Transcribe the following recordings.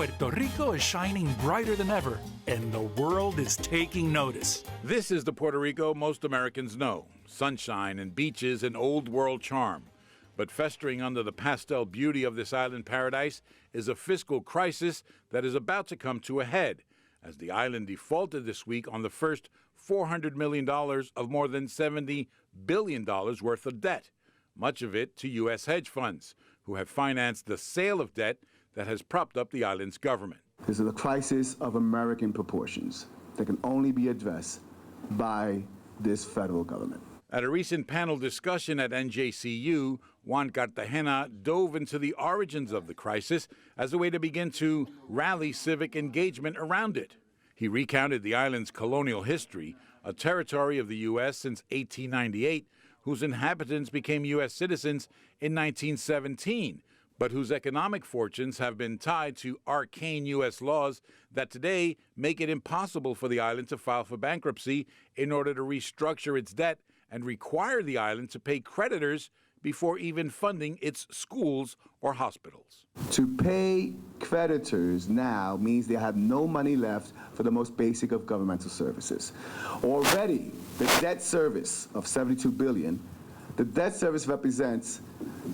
Puerto Rico is shining brighter than ever, and the world is taking notice. This is the Puerto Rico most Americans know. Sunshine and beaches and old world charm. But festering under the pastel beauty of this island paradise is a fiscal crisis that is about to come to a head, as the island defaulted this week on the first $400 million of more than $70 billion worth of debt, much of it to U.S. hedge funds, who have financed the sale of debt that has propped up the island's government. This is a crisis of American proportions that can only be addressed by this federal government. At a recent panel discussion at NJCU, Juan Cartagena dove into the origins of the crisis as a way to begin to rally civic engagement around it. He recounted the island's colonial history, a territory of the U.S. since 1898, whose inhabitants became U.S. citizens in 1917, but whose economic fortunes have been tied to arcane U.S. laws that today make it impossible for the island to file for bankruptcy in order to restructure its debt and require the island to pay creditors before even funding its schools or hospitals. To pay creditors now means they have no money left for the most basic of governmental services. Already, the debt service of $72 billion, the debt service represents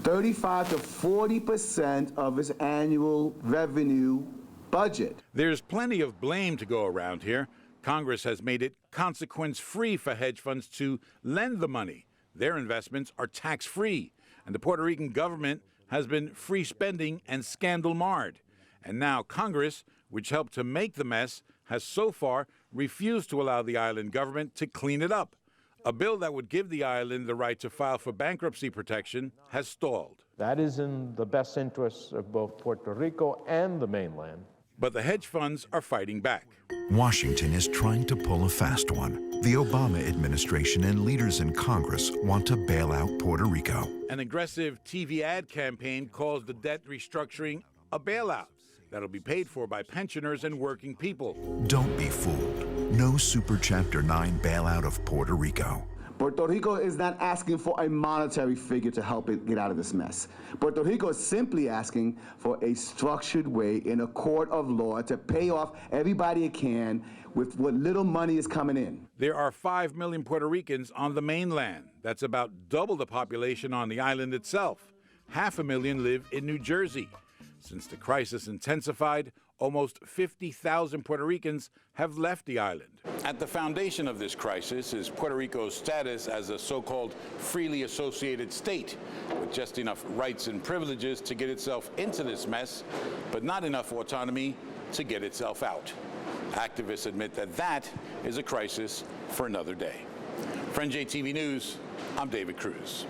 35 to 40% of its annual revenue budget. There's plenty of blame to go around here. Congress has made it consequence-free for hedge funds to lend the money. Their investments are tax-free, and the Puerto Rican government has been free spending and scandal-marred. And now Congress, which helped to make the mess, has so far refused to allow the island government to clean it up. A bill that would give the island the right to file for bankruptcy protection has stalled. That is in the best interests of both Puerto Rico and the mainland. But the hedge funds are fighting back. Washington is trying to pull a fast one. The Obama administration and leaders in Congress want to bail out Puerto Rico. An aggressive TV ad campaign calls the debt restructuring a bailout that'll be paid for by pensioners and working people. Don't be fooled. No Super Chapter 9 bailout of Puerto Rico. Puerto Rico is not asking for a monetary figure to help it get out of this mess. Puerto Rico is simply asking for a structured way in a court of law to pay off everybody it can with what little money is coming in. There are 5 million Puerto Ricans on the mainland. That's about double the population on the island itself. 500,000 live in New Jersey. Since the crisis intensified, almost 50,000 Puerto Ricans have left the island. At the foundation of this crisis is Puerto Rico's status as a so-called freely associated state, with just enough rights and privileges to get itself into this mess, but not enough autonomy to get itself out. Activists admit that that is a crisis for another day. For NJTV News, I'm David Cruz.